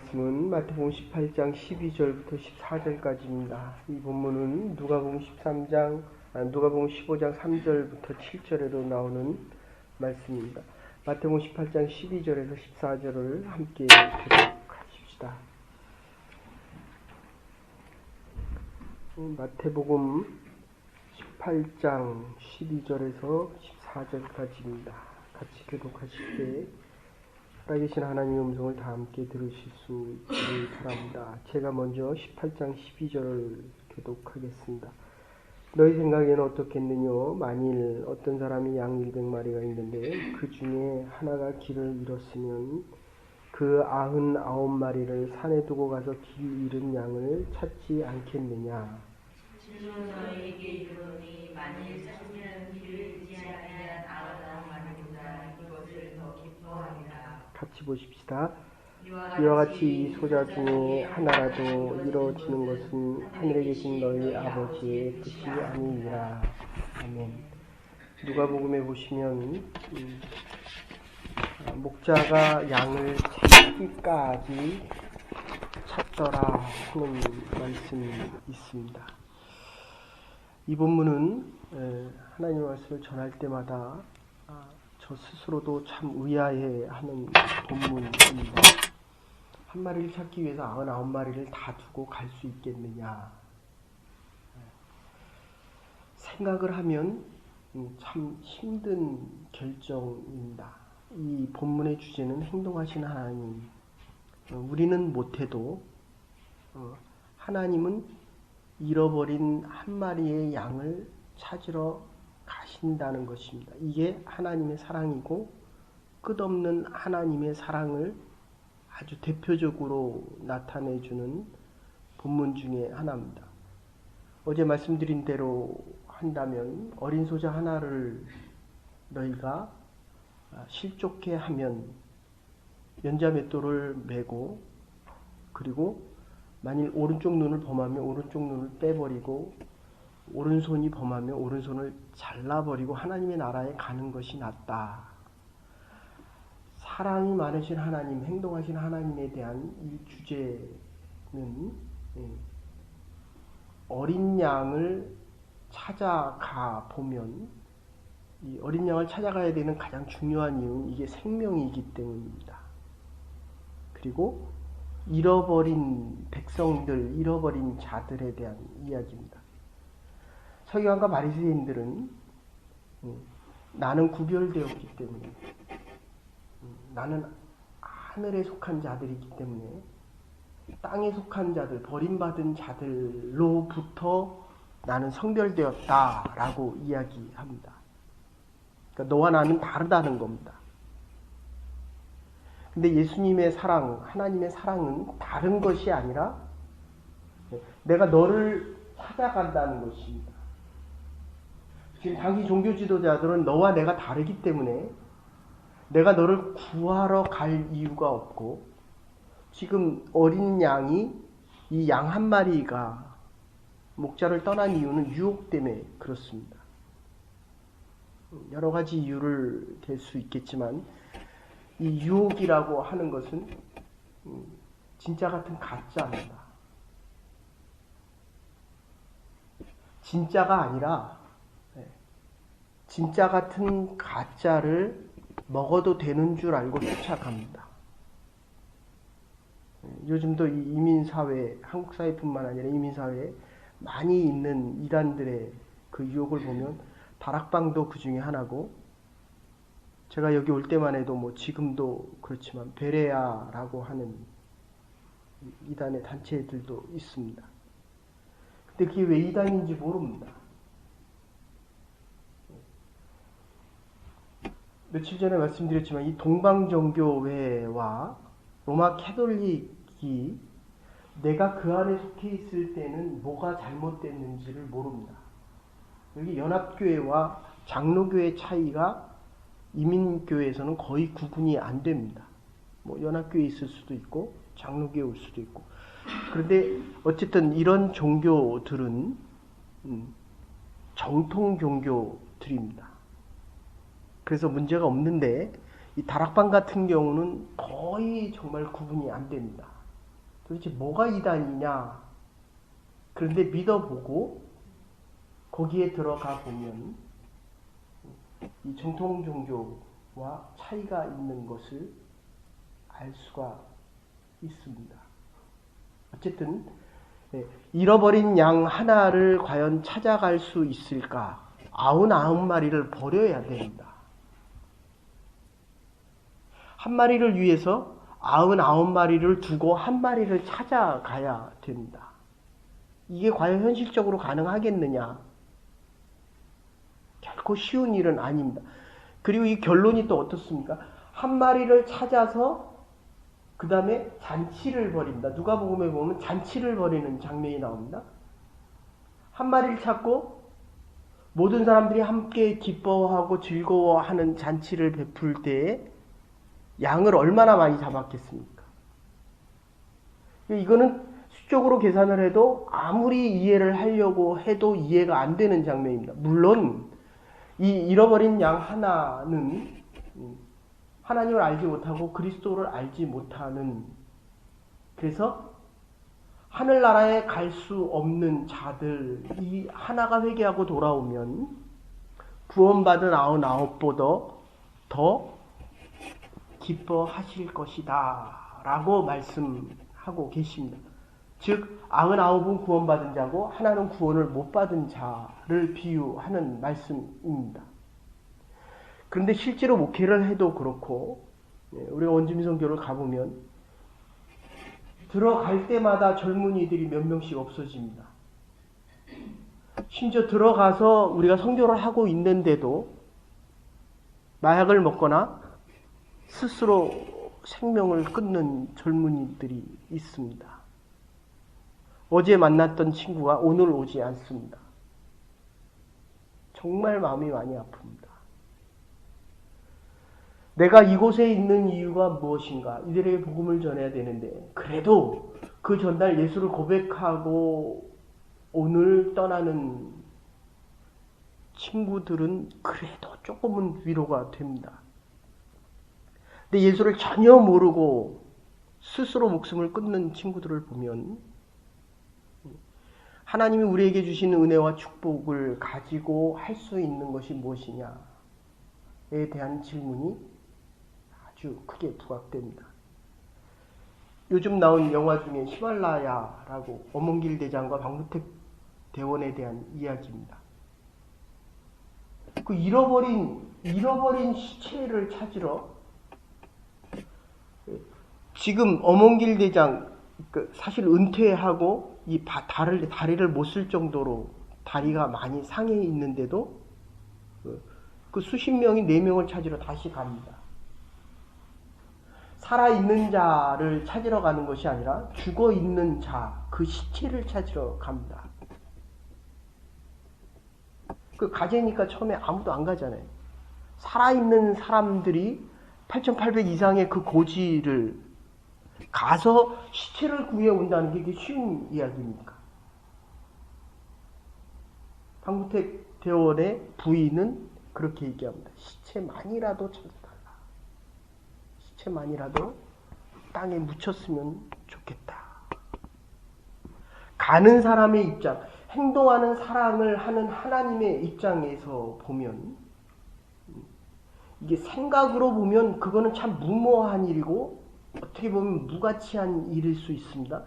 말씀은 마태복음 18장 12절부터 14절까지입니다. 이 본문은 누가복음 15장 3절부터 7절에도 나오는 말씀입니다. 마태복음 18장 12절에서 14절을 함께 교독하십시다. 마태복음 18장 12절에서 14절까지입니다. 같이 교독하실 때 살아계신 하나님의 음성을 다 함께 들으실 수 있기를 바랍니다. 제가 먼저 18장 12절을 교독하겠습니다. 너희 생각에는 어떻겠느냐? 만일 어떤 사람이 양 100마리가 있는데 그 중에 하나가 길을 잃었으면 그 99마리를 산에 두고 가서 길 잃은 양을 찾지 않겠느냐? 실로 너희에게 이르노니 만일 찾으면 길을 잃지 아니한 99마리보다 이것을 더 기뻐하리라. 같이 보십시다. 이와 같이 이 소자 중에 하나라도 이루어지는 것은 하늘에 계신 너희 아버지의 뜻이 아니니라. 아멘. 누가복음에 보시면 목자가 양을 찾기까지 찾더라 하는 말씀이 있습니다. 이 본문은 하나님의 말씀을 전할 때마다 저 스스로도 참 의아해하는 본문입니다. 한 마리를 찾기 위해서 99마리를 다 두고 갈 수 있겠느냐. 생각을 하면 참 힘든 결정입니다. 이 본문의 주제는 행동하신 하나님. 우리는 못해도 하나님은 잃어버린 한 마리의 양을 찾으러 가신다는 것입니다. 이게 하나님의 사랑이고 끝없는 하나님의 사랑을 아주 대표적으로 나타내주는 본문 중에 하나입니다. 어제 말씀드린 대로 한다면 어린 소자 하나를 너희가 실족해 하면 연자맷돌을 메고 그리고 만일 오른쪽 눈을 범하면 오른쪽 눈을 빼버리고 오른손이 범하면 오른손을 잘라버리고 하나님의 나라에 가는 것이 낫다. 사랑이 많으신 하나님, 행동하신 하나님에 대한 이 주제는 어린 양을 찾아가 보면 이 어린 양을 찾아가야 되는 가장 중요한 이유는 이게 생명이기 때문입니다. 그리고 잃어버린 백성들, 잃어버린 자들에 대한 이야기입니다. 서기관과 바리새인들은 나는 구별되었기 때문에 나는 하늘에 속한 자들이기 때문에 땅에 속한 자들, 버림받은 자들로부터 나는 성별되었다라고 이야기합니다. 그러니까 너와 나는 다르다는 겁니다. 근데 예수님의 사랑, 하나님의 사랑은 다른 것이 아니라 내가 너를 찾아간다는 것입니다. 지금 당시 종교 지도자들은 너와 내가 다르기 때문에 내가 너를 구하러 갈 이유가 없고 지금 어린 양이 이 양 한 마리가 목자를 떠난 이유는 유혹 때문에 그렇습니다. 여러 가지 이유를 댈 수 있겠지만 이 유혹이라고 하는 것은 진짜 같은 가짜입니다. 진짜가 아니라 진짜 같은 가짜를 먹어도 되는 줄 알고 쫓아갑니다. 요즘도 이 이민사회, 한국 사회뿐만 아니라 이민사회에 많이 있는 이단들의 그 유혹을 보면 다락방도 그 중에 하나고 제가 여기 올 때만 해도 뭐 지금도 그렇지만 베레아라고 하는 이단의 단체들도 있습니다. 근데 그게 왜 이단인지 모릅니다. 며칠 전에 말씀드렸지만 이 동방정교회와 로마 캐톨릭이 내가 그 안에 속해 있을 때는 뭐가 잘못됐는지를 모릅니다. 여기 연합교회와 장로교회 차이가 이민교회에서는 거의 구분이 안 됩니다. 뭐 연합교회에 있을 수도 있고 장로교회에 올 수도 있고. 그런데 어쨌든 이런 종교들은 정통 종교들입니다. 그래서 문제가 없는데 이 다락방 같은 경우는 거의 정말 구분이 안 됩니다. 도대체 뭐가 이단이냐? 그런데 믿어보고 거기에 들어가 보면 이 정통 종교와 차이가 있는 것을 알 수가 있습니다. 어쨌든 잃어버린 양 하나를 과연 찾아갈 수 있을까? 99마리를 버려야 됩니다. 한 마리를 위해서 99마리를 두고 한 마리를 찾아가야 됩니다. 이게 과연 현실적으로 가능하겠느냐? 결코 쉬운 일은 아닙니다. 그리고 이 결론이 또 어떻습니까? 한 마리를 찾아서 그 다음에 잔치를 벌입니다. 누가복음에 보면 잔치를 벌이는 장면이 나옵니다. 한 마리를 찾고 모든 사람들이 함께 기뻐하고 즐거워하는 잔치를 베풀 때에 양을 얼마나 많이 잡았겠습니까? 이거는 수적으로 계산을 해도 아무리 이해를 하려고 해도 이해가 안 되는 장면입니다. 물론 이 잃어버린 양 하나는 하나님을 알지 못하고 그리스도를 알지 못하는, 그래서 하늘나라에 갈 수 없는 자들이 하나가 회개하고 돌아오면 구원받은 99보다 더 기뻐하실 것이다 라고 말씀하고 계십니다. 즉 99은 구원받은 자고 하나는 구원을 못 받은 자를 비유하는 말씀입니다. 그런데 실제로 목회를 해도 그렇고 우리가 원주민 선교를 가보면 들어갈 때마다 젊은이들이 몇 명씩 없어집니다. 심지어 들어가서 우리가 선교를 하고 있는데도 마약을 먹거나 스스로 생명을 끊는 젊은이들이 있습니다. 어제 만났던 친구가 오늘 오지 않습니다. 정말 마음이 많이 아픕니다. 내가 이곳에 있는 이유가 무엇인가? 이들에게 복음을 전해야 되는데 그래도 그 전날 예수를 고백하고 오늘 떠나는 친구들은 그래도 조금은 위로가 됩니다. 근데 예수를 전혀 모르고 스스로 목숨을 끊는 친구들을 보면 하나님이 우리에게 주신 은혜와 축복을 가지고 할 수 있는 것이 무엇이냐에 대한 질문이 아주 크게 부각됩니다. 요즘 나온 영화 중에 히말라야라고 엄원길 대장과 박무택 대원에 대한 이야기입니다. 그 잃어버린 시체를 찾으러 지금 엄원길 대장 사실 은퇴하고 이 다리를 못 쓸 정도로 다리가 많이 상해 있는데도 그 수십 명이 4명을 찾으러 다시 갑니다. 살아있는 자를 찾으러 가는 것이 아니라 죽어있는 자, 그 시체를 찾으러 갑니다. 그 가재니까 처음에 아무도 안 가잖아요. 살아있는 사람들이 8,800 이상의 그 고지를 가서 시체를 구해온다는 게 쉬운 이야기입니까? 박무택 대원의 부인은 그렇게 얘기합니다. 시체만이라도 찾아달라. 시체만이라도 땅에 묻혔으면 좋겠다. 가는 사람의 입장, 행동하는 사랑을 하는 하나님의 입장에서 보면 이게 생각으로 보면 그거는 참 무모한 일이고 어떻게 보면 무가치한 일일 수 있습니다.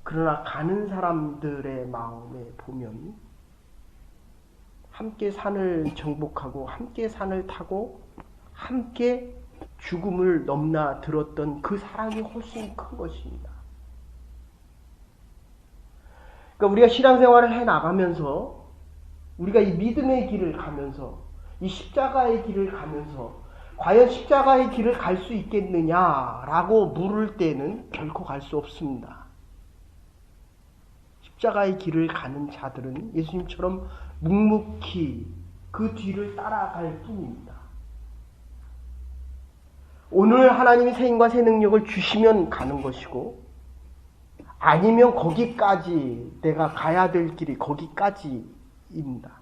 그러나 가는 사람들의 마음에 보면 함께 산을 정복하고 함께 산을 타고 함께 죽음을 넘나들었던 그 사랑이 훨씬 큰 것입니다. 그러니까 우리가 신앙생활을 해나가면서 우리가 이 믿음의 길을 가면서 이 십자가의 길을 가면서 과연 십자가의 길을 갈 수 있겠느냐라고 물을 때는 결코 갈 수 없습니다. 십자가의 길을 가는 자들은 예수님처럼 묵묵히 그 뒤를 따라갈 뿐입니다. 오늘 하나님이 새 힘과 새 능력을 주시면 가는 것이고 아니면 거기까지 내가 가야 될 길이 거기까지입니다.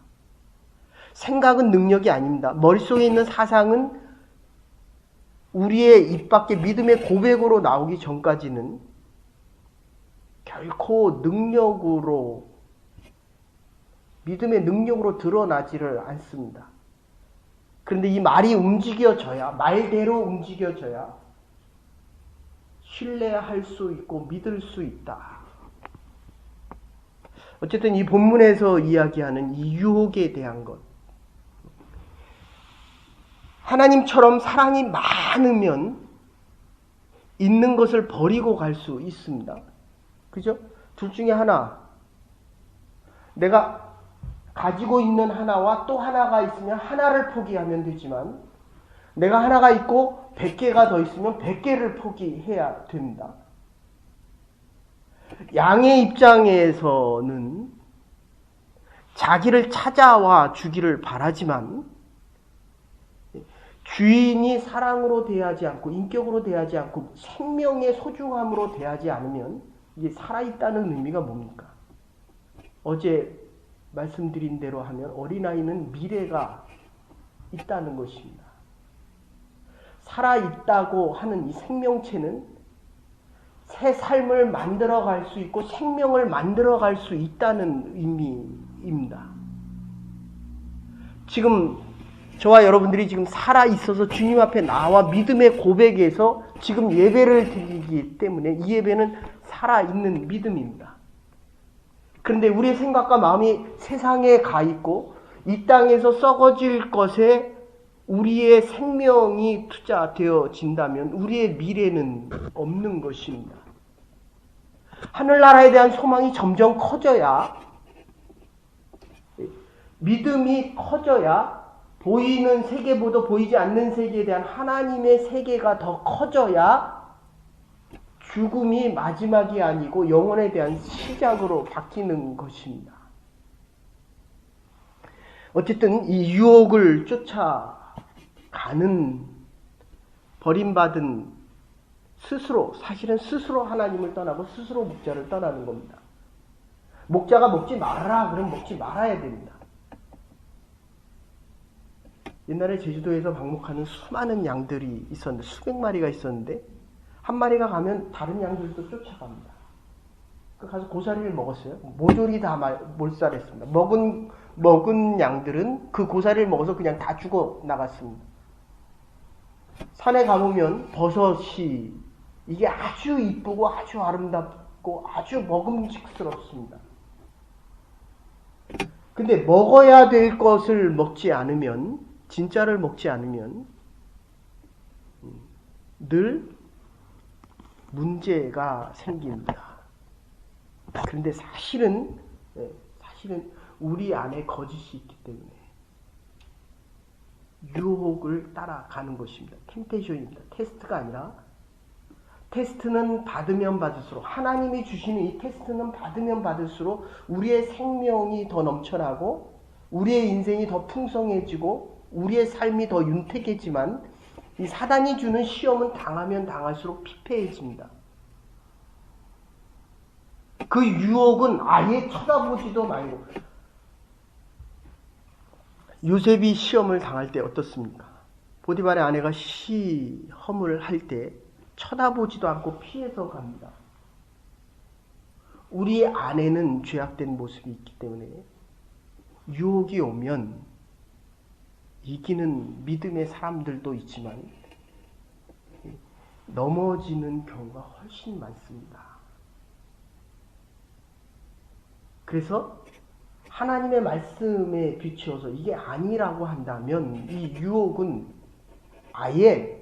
생각은 능력이 아닙니다. 머릿속에 있는 사상은 우리의 입 밖에 믿음의 고백으로 나오기 전까지는 결코 능력으로, 믿음의 능력으로 드러나지를 않습니다. 그런데 이 말이 움직여져야, 말대로 움직여져야 신뢰할 수 있고 믿을 수 있다. 어쨌든 이 본문에서 이야기하는 이 유혹에 대한 것, 하나님처럼 사랑이 많으면 있는 것을 버리고 갈 수 있습니다. 그죠? 둘 중에 하나, 내가 가지고 있는 하나와 또 하나가 있으면 하나를 포기하면 되지만, 내가 하나가 있고 100개가 더 있으면 100개를 포기해야 됩니다. 양의 입장에서는 자기를 찾아와 주기를 바라지만, 주인이 사랑으로 대하지 않고 인격으로 대하지 않고 생명의 소중함으로 대하지 않으면 이게 살아있다는 의미가 뭡니까? 어제 말씀드린 대로 하면 어린아이는 미래가 있다는 것입니다. 살아있다고 하는 이 생명체는 새 삶을 만들어갈 수 있고 생명을 만들어갈 수 있다는 의미입니다. 지금 저와 여러분들이 지금 살아있어서 주님 앞에 나와 믿음의 고백에서 지금 예배를 드리기 때문에 이 예배는 살아있는 믿음입니다. 그런데 우리의 생각과 마음이 세상에 가 있고 이 땅에서 썩어질 것에 우리의 생명이 투자되어진다면 우리의 미래는 없는 것입니다. 하늘나라에 대한 소망이 점점 커져야, 믿음이 커져야 보이는 세계보다 보이지 않는 세계에 대한 하나님의 세계가 더 커져야 죽음이 마지막이 아니고 영혼에 대한 시작으로 바뀌는 것입니다. 어쨌든 이 유혹을 쫓아가는 버림받은 스스로, 사실은 스스로 하나님을 떠나고 스스로 목자를 떠나는 겁니다. 목자가 먹지 말아라 그러면 먹지 말아야 됩니다. 옛날에 제주도에서 방목하는 수많은 양들이 있었는데, 수백 마리가 있었는데 한 마리가 가면 다른 양들도 쫓아갑니다. 가서 고사리를 먹었어요. 모조리 다 몰살했습니다. 먹은 양들은 그 고사리를 먹어서 그냥 다 죽어 나갔습니다. 산에 가보면 버섯이 이게 아주 이쁘고 아주 아름답고 아주 먹음직스럽습니다. 근데 먹어야 될 것을 먹지 않으면, 진짜를 먹지 않으면 늘 문제가 생깁니다. 그런데 사실은 우리 안에 거짓이 있기 때문에 유혹을 따라가는 것입니다. 템테이션입니다. 테스트가 아니라, 테스트는 받으면 받을수록, 하나님이 주시는 이 테스트는 받으면 받을수록 우리의 생명이 더 넘쳐나고 우리의 인생이 더 풍성해지고 우리의 삶이 더 윤택해지만, 이 사단이 주는 시험은 당하면 당할수록 피폐해집니다. 그 유혹은 아예 쳐다보지도 말고, 요셉이 시험을 당할 때 어떻습니까? 보디발의 아내가 시험을 할 때 쳐다보지도 않고 피해서 갑니다. 우리 안에는 죄악된 모습이 있기 때문에 유혹이 오면 이기는 믿음의 사람들도 있지만 넘어지는 경우가 훨씬 많습니다. 그래서 하나님의 말씀에 비추어서 이게 아니라고 한다면 이 유혹은 아예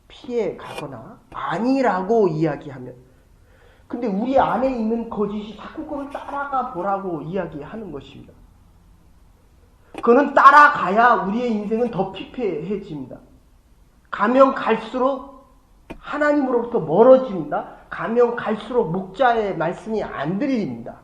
피해 가거나 아니라고 이야기하면, 근데 우리 안에 있는 거짓이 자꾸 그걸 따라가 보라고 이야기하는 것입니다. 그거는 따라가야 우리의 인생은 더 피폐해집니다. 가면 갈수록 하나님으로부터 멀어집니다. 가면 갈수록 목자의 말씀이 안 들립니다.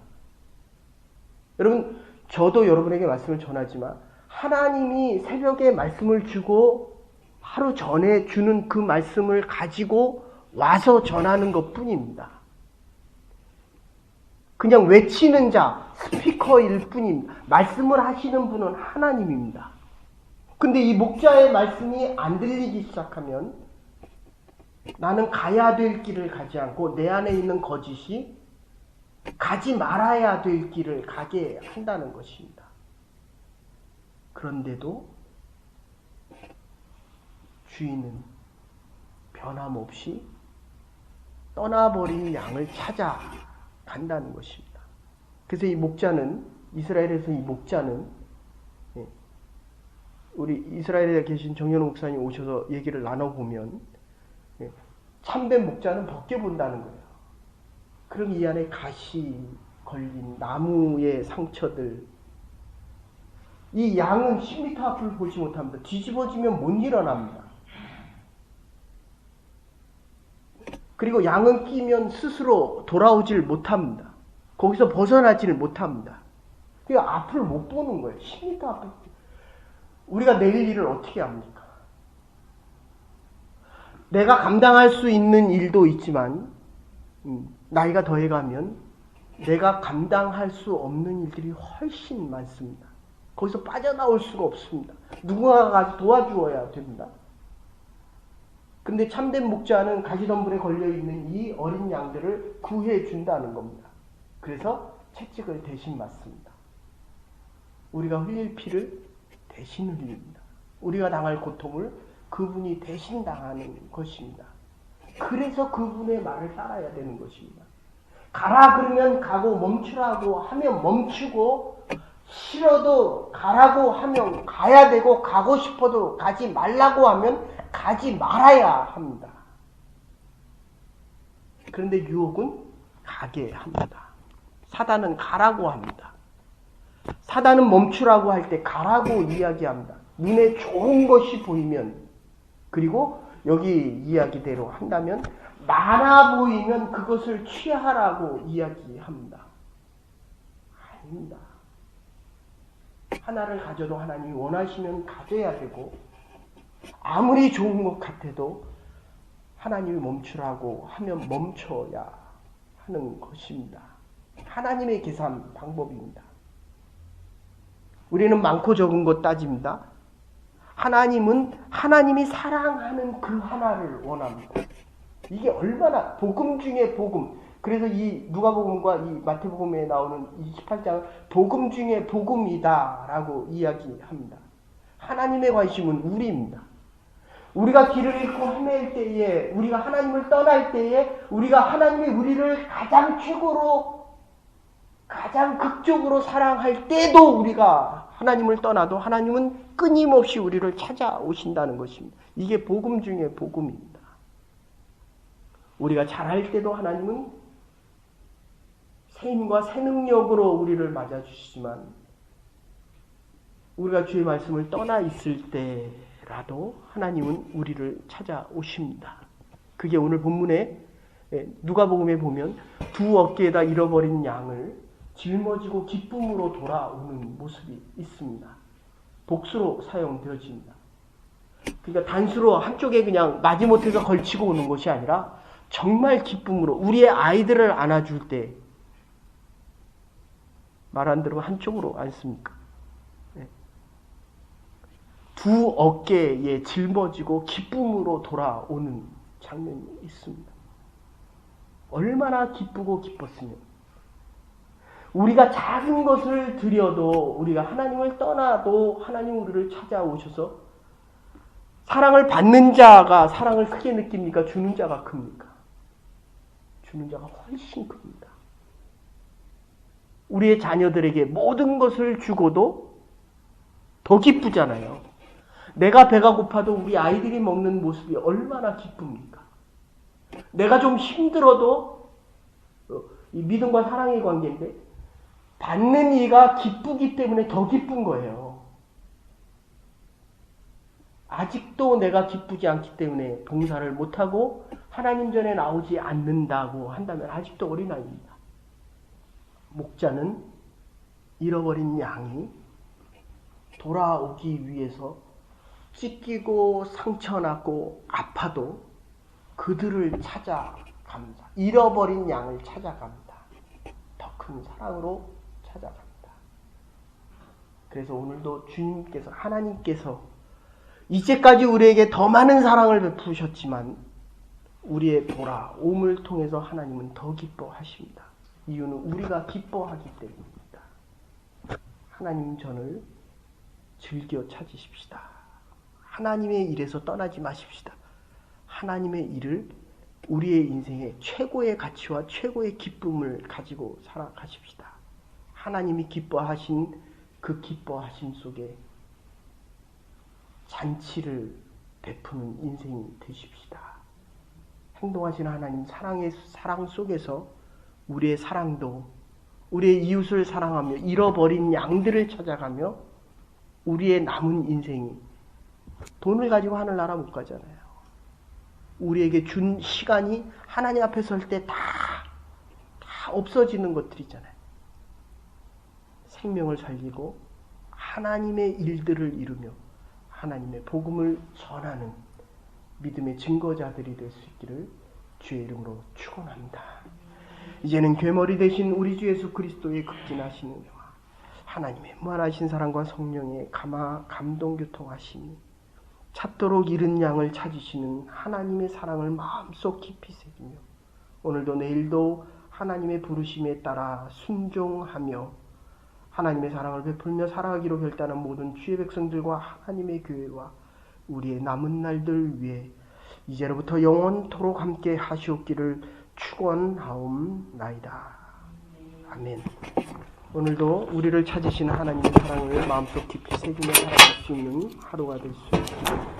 여러분, 저도 여러분에게 말씀을 전하지만 하나님이 새벽에 말씀을 주고 하루 전에 주는 그 말씀을 가지고 와서 전하는 것뿐입니다. 그냥 외치는 자, 스피커일 뿐입니다. 말씀을 하시는 분은 하나님입니다. 근데 이 목자의 말씀이 안 들리기 시작하면 나는 가야 될 길을 가지 않고 내 안에 있는 거짓이 가지 말아야 될 길을 가게 한다는 것입니다. 그런데도 주인은 변함없이 떠나버린 양을 찾아 간다는 것입니다. 그래서 이 목자는, 이스라엘에서 이 목자는, 우리 이스라엘에 계신 정현우 목사님 오셔서 얘기를 나눠보면 참된 목자는 벗겨본다는 거예요. 그럼 이 안에 가시 걸린 나무의 상처들, 이 양은 10m 앞을 보지 못합니다. 뒤집어지면 못 일어납니다. 그리고 양은 끼면 스스로 돌아오질 못합니다. 거기서 벗어나지를 못합니다. 그러니까 앞을 못 보는 거예요. 10m 앞을. 우리가 내일 일을 어떻게 합니까? 내가 감당할 수 있는 일도 있지만 나이가 더해가면 내가 감당할 수 없는 일들이 훨씬 많습니다. 거기서 빠져나올 수가 없습니다. 누군가가 가서 도와주어야 됩니다. 근데 참된 목자는 가시덤불에 걸려있는 이 어린 양들을 구해준다는 겁니다. 그래서 채찍을 대신 맞습니다. 우리가 흘릴 피를 대신 흘립니다. 우리가 당할 고통을 그분이 대신 당하는 것입니다. 그래서 그분의 말을 따라야 되는 것입니다. 가라 그러면 가고, 멈추라고 하면 멈추고, 싫어도 가라고 하면 가야 되고, 가고 싶어도 가지 말라고 하면 가지 말아야 합니다. 그런데 유혹은 가게 합니다. 사단은 가라고 합니다. 사단은 멈추라고 할 때 가라고 이야기합니다. 눈에 좋은 것이 보이면, 그리고 여기 이야기대로 한다면 많아 보이면 그것을 취하라고 이야기합니다. 아닙니다. 하나를 가져도 하나님이 원하시면 가져야 되고, 아무리 좋은 것 같아도 하나님이 멈추라고 하면 멈춰야 하는 것입니다. 하나님의 계산 방법입니다. 우리는 많고 적은 것 따집니다. 하나님은 하나님이 사랑하는 그 하나를 원합니다. 이게 얼마나 복음 중에 복음. 그래서 이 누가복음과 이 마태복음에 나오는 이 18장은 복음 중에 복음이다라고 이야기합니다. 하나님의 관심은 우리입니다. 우리가 길을 잃고 헤맬 때에, 우리가 하나님을 떠날 때에, 우리가 하나님이 우리를 가장 최고로, 가장 극적으로 사랑할 때도 우리가 하나님을 떠나도 하나님은 끊임없이 우리를 찾아오신다는 것입니다. 이게 복음 중에 복음입니다. 우리가 잘할 때도 하나님은 새 힘과 새 능력으로 우리를 맞아주시지만, 우리가 주의 말씀을 떠나 있을 때라도 하나님은 우리를 찾아오십니다. 그게 오늘 본문에 누가복음에 보면 두 어깨에다 잃어버린 양을 짊어지고 기쁨으로 돌아오는 모습이 있습니다. 복수로 사용되어집니다. 그러니까 단수로 한쪽에 그냥 마지못해서 걸치고 오는 것이 아니라 정말 기쁨으로, 우리의 아이들을 안아줄 때 말 안 들으면 한쪽으로 안습니까? 두 어깨에 짊어지고 기쁨으로 돌아오는 장면이 있습니다. 얼마나 기쁘고 기뻤으면, 우리가 작은 것을 드려도, 우리가 하나님을 떠나도 하나님 우리를 찾아오셔서, 사랑을 받는 자가 사랑을 크게 느낍니까? 주는 자가 큽니까? 주는 자가 훨씬 큽니다. 우리의 자녀들에게 모든 것을 주고도 더 기쁘잖아요. 내가 배가 고파도 우리 아이들이 먹는 모습이 얼마나 기쁩니까? 내가 좀 힘들어도, 이 믿음과 사랑의 관계인데, 받는 이가 기쁘기 때문에 더 기쁜 거예요. 아직도 내가 기쁘지 않기 때문에 봉사를 못하고 하나님 전에 나오지 않는다고 한다면 아직도 어린아이입니다. 목자는 잃어버린 양이 돌아오기 위해서 찢기고 상처나고 아파도 그들을 찾아갑니다. 잃어버린 양을 찾아갑니다. 더 큰 사랑으로 찾아갑니다. 그래서 오늘도 주님께서, 하나님께서 이제까지 우리에게 더 많은 사랑을 베푸셨지만 우리의 돌아옴을 통해서 하나님은 더 기뻐하십니다. 이유는 우리가 기뻐하기 때문입니다. 하나님 전을 즐겨 찾으십시다. 하나님의 일에서 떠나지 마십시다. 하나님의 일을 우리의 인생의 최고의 가치와 최고의 기쁨을 가지고 살아가십시다. 하나님이 기뻐하신 그 기뻐하심 속에 잔치를 베푸는 인생이 되십시다. 행동하시는 하나님 사랑 속에서 우리의 사랑도 우리의 이웃을 사랑하며 잃어버린 양들을 찾아가며 우리의 남은 인생이 돈을 가지고 하늘나라 못 가잖아요. 우리에게 준 시간이 하나님 앞에 설 때 다 없어지는 것들이잖아요. 생명을 살리고 하나님의 일들을 이루며 하나님의 복음을 전하는 믿음의 증거자들이 될 수 있기를 주의 이름으로 축원합니다. 이제는 괴머리 되신 우리 주 예수 그리스도의 극진하신 은혜와 하나님의 무한하신 사랑과 성령의 감동 교통하심이 찾도록 잃은 양을 찾으시는 하나님의 사랑을 마음속 깊이 새기며 오늘도 내일도 하나님의 부르심에 따라 순종하며 하나님의 사랑을 베풀며 살아가기로 결단한 모든 주의 백성들과 하나님의 교회와 우리의 남은 날들 위해 이제로부터 영원토록 함께 하시옵기를 축원하옵나이다. 아멘. 오늘도 우리를 찾으시는 하나님의 사랑을 마음속 깊이 새기며 살아갈 수 있는 하루가 될 수 있기를